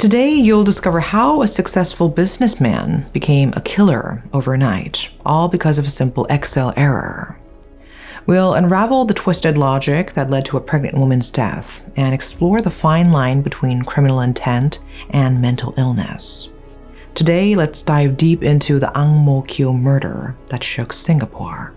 Today, you'll discover how a successful businessman became a killer overnight, all because of a simple Excel error. We'll unravel the twisted logic that led to a pregnant woman's death and explore the fine line between criminal intent and mental illness. Today, let's dive deep into the Ang Mo Kio murder that shook Singapore.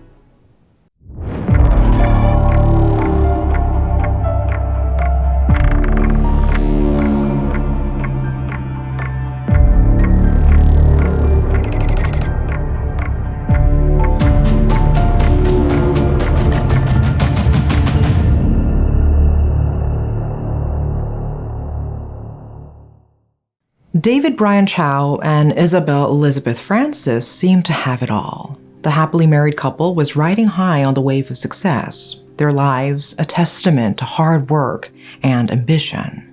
David Brian Chow and Isabelle Elizabeth Francis seemed to have it all. The happily married couple was riding high on the wave of success, their lives a testament to hard work and ambition.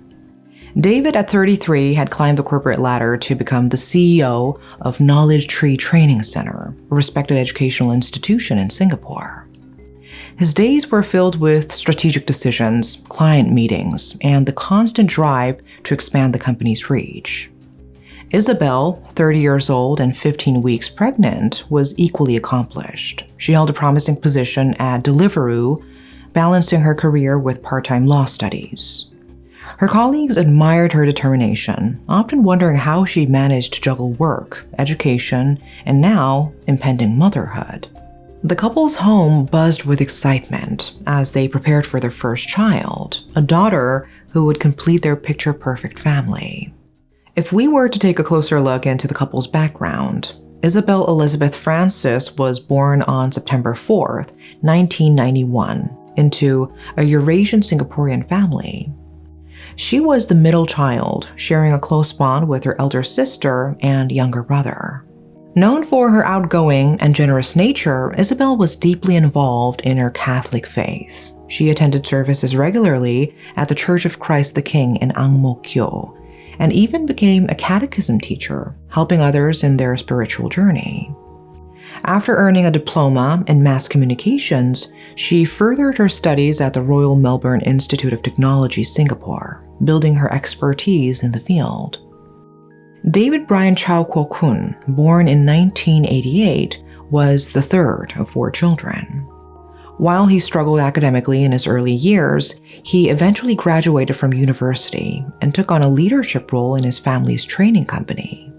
David, at 33, had climbed the corporate ladder to become the CEO of Knowledge Tree Training Center, a respected educational institution in Singapore. His days were filled with strategic decisions, client meetings, and the constant drive to expand the company's reach. Isabelle, 30 years old and 15 weeks pregnant, was equally accomplished. She held a promising position at Deliveroo, balancing her career with part-time law studies. Her colleagues admired her determination, often wondering how she managed to juggle work, education, and now impending motherhood. The couple's home buzzed with excitement as they prepared for their first child, a daughter who would complete their picture-perfect family. If we were to take a closer look into the couple's background, Isabelle Elizabeth Francis was born on September 4th, 1991, into a Eurasian Singaporean family. She was the middle child, sharing a close bond with her elder sister and younger brother. Known for her outgoing and generous nature, Isabelle was deeply involved in her Catholic faith. She attended services regularly at the Church of Christ the King in Ang Mo Kio, and even became a catechism teacher, helping others in their spiritual journey. After earning a diploma in mass communications, she furthered her studies at the Royal Melbourne Institute of Technology, Singapore, building her expertise in the field. David Brian Chow Kuo Kun, born in 1988, was the third of 4 children. While he struggled academically in his early years, he eventually graduated from university and took on a leadership role in his family's training company.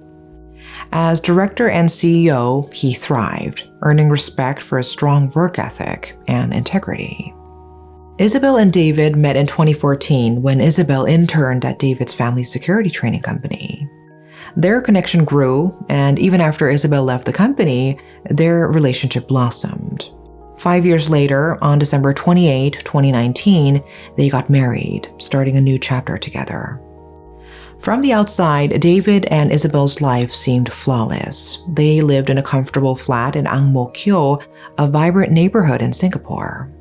As director and CEO, he thrived, earning respect for his strong work ethic and integrity. Isabelle and David met in 2014 when Isabelle interned at David's family security training company. Their connection grew, and even after Isabelle left the company, their relationship blossomed. 5 years later, on December 28, 2019, they got married, starting a new chapter together. From the outside, David and Isabelle's life seemed flawless. They lived in a comfortable flat in Ang Mo Kio, a vibrant neighborhood in Singapore.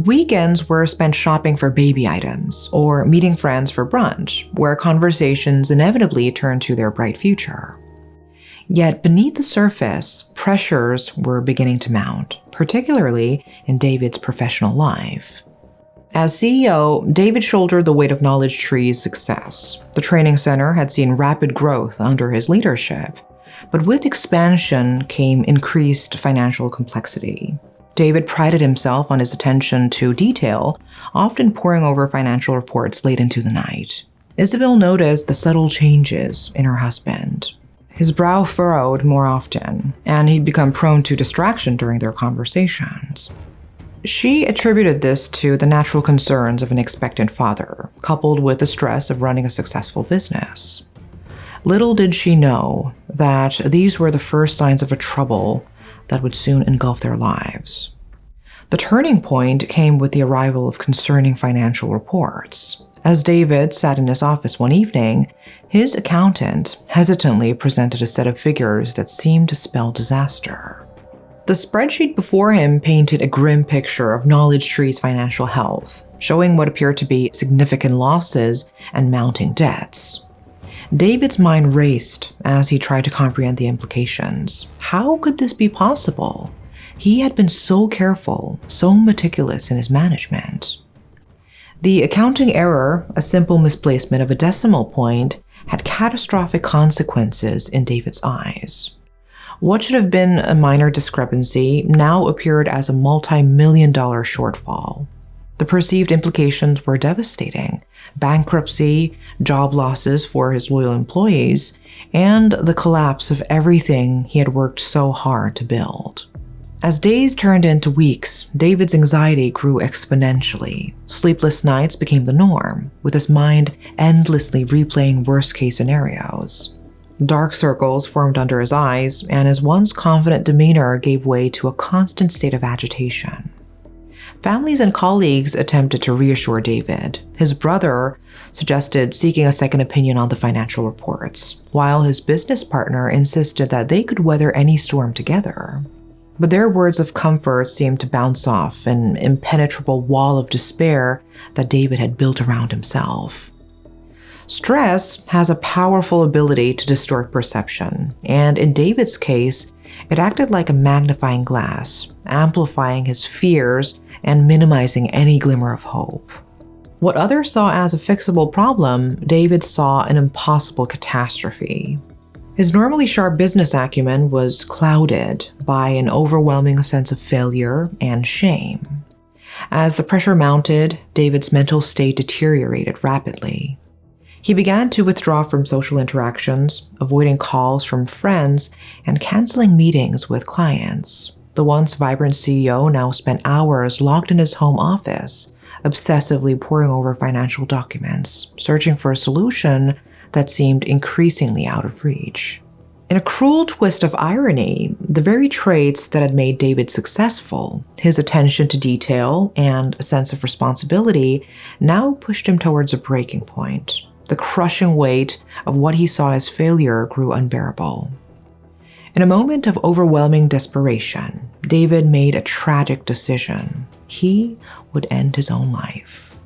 Weekends were spent shopping for baby items or meeting friends for brunch, where conversations inevitably turned to their bright future. Yet beneath the surface, pressures were beginning to mount, particularly in David's professional life. As CEO, David shouldered the weight of Knowledge Tree's success. The training center had seen rapid growth under his leadership, but with expansion came increased financial complexity. David prided himself on his attention to detail, often poring over financial reports late into the night. Isabelle noticed the subtle changes in her husband. His brow furrowed more often, and he'd become prone to distraction during their conversations. She attributed this to the natural concerns of an expectant father, coupled with the stress of running a successful business. Little did she know that these were the first signs of a trouble that would soon engulf their lives. The turning point came with the arrival of concerning financial reports. As David sat in his office one evening, his accountant hesitantly presented a set of figures that seemed to spell disaster. The spreadsheet before him painted a grim picture of Knowledge Tree's financial health, showing what appeared to be significant losses and mounting debts. David's mind raced as he tried to comprehend the implications. How could this be possible? He had been so careful, so meticulous in his management. The accounting error, a simple misplacement of a decimal point, had catastrophic consequences in David's eyes. What should have been a minor discrepancy now appeared as a multi-million-dollar shortfall. The perceived implications were devastating: bankruptcy, job losses for his loyal employees, and the collapse of everything he had worked so hard to build. As days turned into weeks, David's anxiety grew exponentially. Sleepless nights became the norm, with his mind endlessly replaying worst-case scenarios. Dark circles formed under his eyes, and his once confident demeanor gave way to a constant state of agitation. Families and colleagues attempted to reassure David. His brother suggested seeking a second opinion on the financial reports, while his business partner insisted that they could weather any storm together. But their words of comfort seemed to bounce off an impenetrable wall of despair that David had built around himself. Stress has a powerful ability to distort perception, and in David's case, it acted like a magnifying glass, amplifying his fears and minimizing any glimmer of hope. What others saw as a fixable problem, David saw an impossible catastrophe. His normally sharp business acumen was clouded by an overwhelming sense of failure and shame. As the pressure mounted, David's mental state deteriorated rapidly. He began to withdraw from social interactions, avoiding calls from friends and canceling meetings with clients. The once vibrant CEO now spent hours locked in his home office, obsessively poring over financial documents, searching for a solution that seemed increasingly out of reach. In a cruel twist of irony, the very traits that had made David successful, his attention to detail and a sense of responsibility, now pushed him towards a breaking point. The crushing weight of what he saw as failure grew unbearable. In a moment of overwhelming desperation, David made a tragic decision. He would end his own life.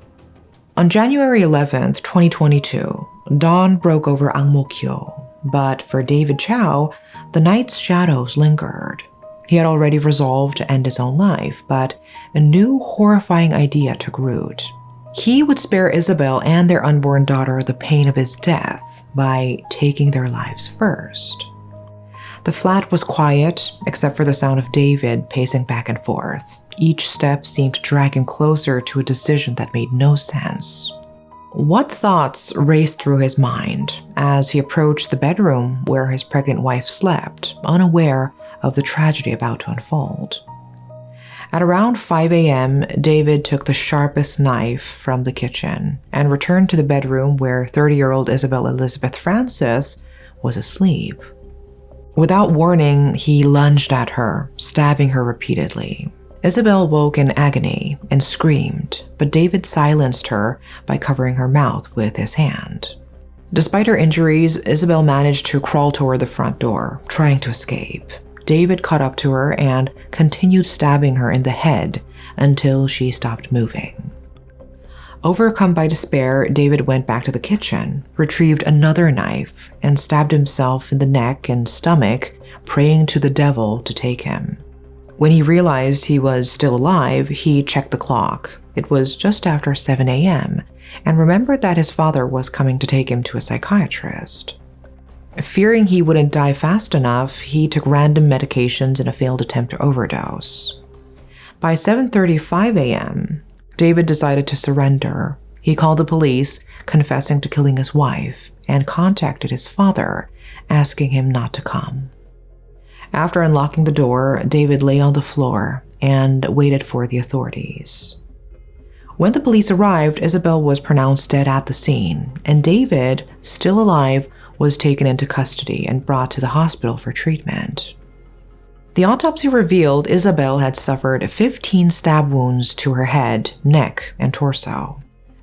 On January 11th, 2022, dawn broke over Ang Mo Kio, but for David Chow, the night's shadows lingered. He had already resolved to end his own life, but a new horrifying idea took root. He would spare Isabelle and their unborn daughter the pain of his death by taking their lives first. The flat was quiet, except for the sound of David pacing back and forth. Each step seemed to drag him closer to a decision that made no sense. What thoughts raced through his mind as he approached the bedroom where his pregnant wife slept, unaware of the tragedy about to unfold? At around 5 a.m., David took the sharpest knife from the kitchen and returned to the bedroom where 30-year-old Isabelle Elizabeth Francis was asleep. Without warning, he lunged at her, stabbing her repeatedly. Isabelle woke in agony and screamed, but David silenced her by covering her mouth with his hand. Despite her injuries, Isabelle managed to crawl toward the front door, trying to escape. David caught up to her and continued stabbing her in the head until she stopped moving. Overcome by despair, David went back to the kitchen, retrieved another knife, and stabbed himself in the neck and stomach, praying to the devil to take him. When he realized he was still alive, he checked the clock. It was just after 7 a.m., and remembered that his father was coming to take him to a psychiatrist. Fearing he wouldn't die fast enough, he took random medications in a failed attempt to overdose. By 7:35 a.m., David decided to surrender. He called the police, confessing to killing his wife, and contacted his father, asking him not to come. After unlocking the door, David lay on the floor and waited for the authorities. When the police arrived, Isabelle was pronounced dead at the scene, and David, still alive, was taken into custody and brought to the hospital for treatment. The autopsy revealed Isabelle had suffered 15 stab wounds to her head, neck, and torso.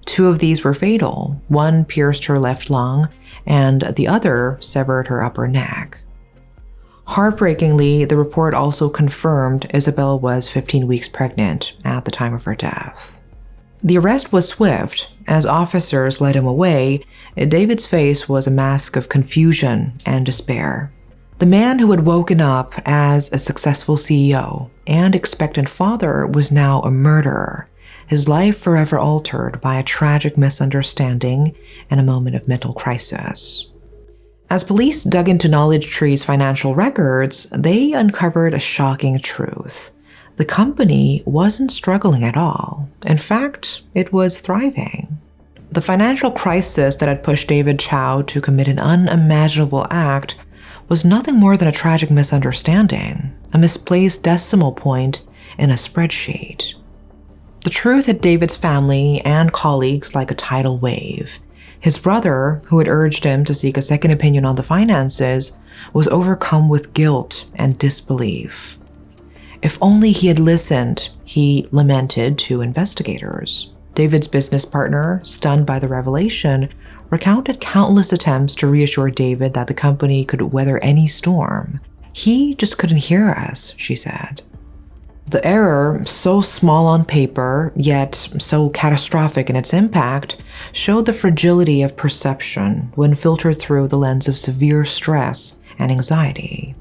2 of these were fatal. One pierced her left lung, and the other severed her upper neck. Heartbreakingly, the report also confirmed Isabelle was 15 weeks pregnant at the time of her death. The arrest was swift. As officers led him away, David's face was a mask of confusion and despair. The man who had woken up as a successful CEO and expectant father was now a murderer, his life forever altered by a tragic misunderstanding and a moment of mental crisis. As police dug into Knowledge Tree's financial records, they uncovered a shocking truth. The company wasn't struggling at all. In fact, it was thriving. The financial crisis that had pushed David Chow to commit an unimaginable act was nothing more than a tragic misunderstanding, a misplaced decimal point in a spreadsheet. The truth hit David's family and colleagues like a tidal wave. His brother, who had urged him to seek a second opinion on the finances, was overcome with guilt and disbelief. If only he had listened, he lamented to investigators. David's business partner, stunned by the revelation, recounted countless attempts to reassure David that the company could weather any storm. "He just couldn't hear us," she said. The error, so small on paper, yet so catastrophic in its impact, showed the fragility of perception when filtered through the lens of severe stress and anxiety.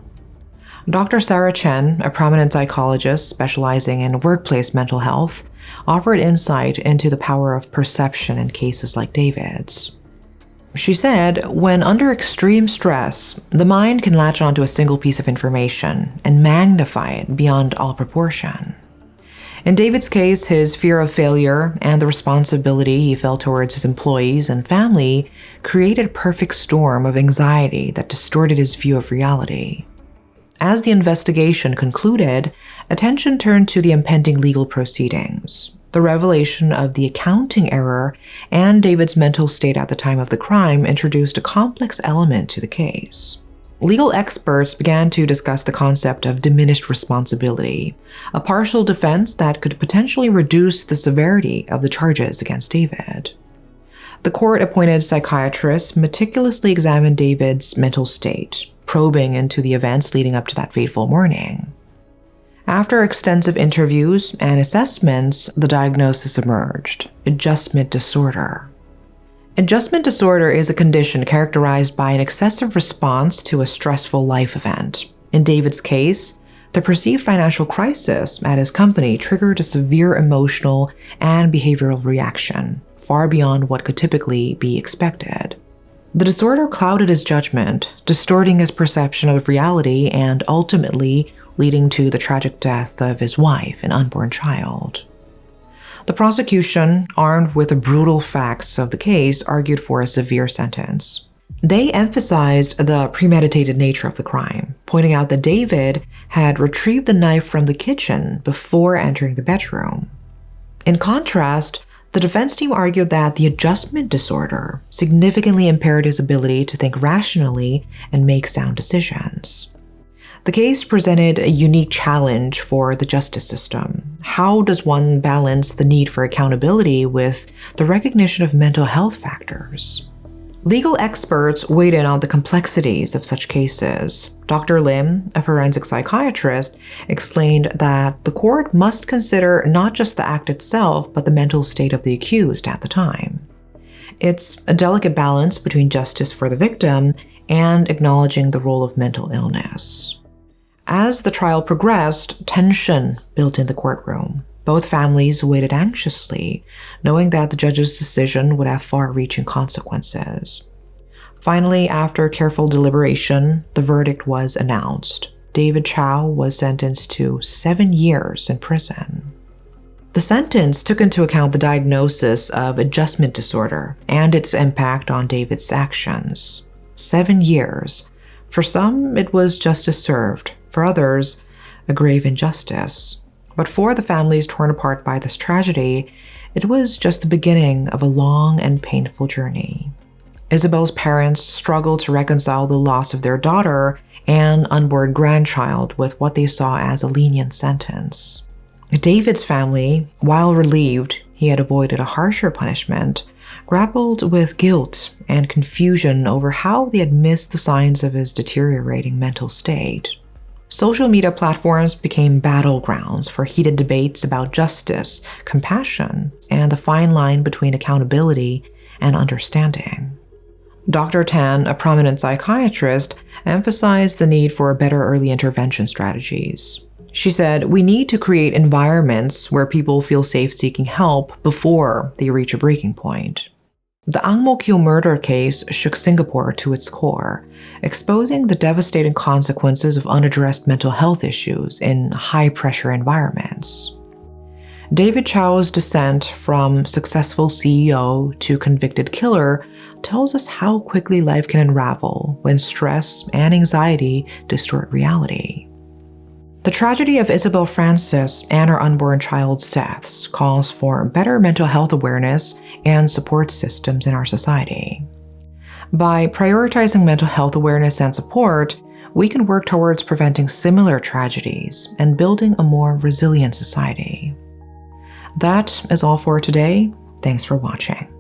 Dr. Sarah Chen, a prominent psychologist specializing in workplace mental health, offered insight into the power of perception in cases like David's. She said, when under extreme stress, the mind can latch onto a single piece of information and magnify it beyond all proportion. In David's case, his fear of failure and the responsibility he felt towards his employees and family created a perfect storm of anxiety that distorted his view of reality. As the investigation concluded, attention turned to the impending legal proceedings. The revelation of the accounting error and David's mental state at the time of the crime introduced a complex element to the case. Legal experts began to discuss the concept of diminished responsibility, a partial defense that could potentially reduce the severity of the charges against David. The court-appointed psychiatrists meticulously examined David's mental state, probing into the events leading up to that fateful morning. After extensive interviews and assessments, the diagnosis emerged: adjustment disorder. Adjustment disorder is a condition characterized by an excessive response to a stressful life event. In David's case, the perceived financial crisis at his company triggered a severe emotional and behavioral reaction, far beyond what could typically be expected. The disorder clouded his judgment, distorting his perception of reality and ultimately leading to the tragic death of his wife and unborn child. The prosecution, armed with the brutal facts of the case, argued for a severe sentence. They emphasized the premeditated nature of the crime, pointing out that David had retrieved the knife from the kitchen before entering the bedroom. In contrast, the defense team argued that the adjustment disorder significantly impaired his ability to think rationally and make sound decisions. The case presented a unique challenge for the justice system. How does one balance the need for accountability with the recognition of mental health factors? Legal experts weighed in on the complexities of such cases. Dr. Lim, a forensic psychiatrist, explained that the court must consider not just the act itself, but the mental state of the accused at the time. It's a delicate balance between justice for the victim and acknowledging the role of mental illness. As the trial progressed, tension built in the courtroom. Both families waited anxiously, knowing that the judge's decision would have far-reaching consequences. Finally, after careful deliberation, the verdict was announced. David Chow was sentenced to 7 years in prison. The sentence took into account the diagnosis of adjustment disorder and its impact on David's actions. 7 years. For some, it was justice served. For others, a grave injustice. But for the families torn apart by this tragedy, it was just the beginning of a long and painful journey. Isabelle's parents struggled to reconcile the loss of their daughter and unborn grandchild with what they saw as a lenient sentence. David's family, while relieved he had avoided a harsher punishment, grappled with guilt and confusion over how they had missed the signs of his deteriorating mental state. Social media platforms became battlegrounds for heated debates about justice, compassion, and the fine line between accountability and understanding. Dr. Tan, a prominent psychiatrist, emphasized the need for better early intervention strategies. She said, "We need to create environments where people feel safe seeking help before they reach a breaking point." The Ang Mo Kio murder case shook Singapore to its core, exposing the devastating consequences of unaddressed mental health issues in high-pressure environments. David Chow's descent from successful CEO to convicted killer tells us how quickly life can unravel when stress and anxiety distort reality. The tragedy of Isabelle Francis and her unborn child's deaths calls for better mental health awareness and support systems in our society. By prioritizing mental health awareness and support, we can work towards preventing similar tragedies and building a more resilient society. That is all for today. Thanks for watching.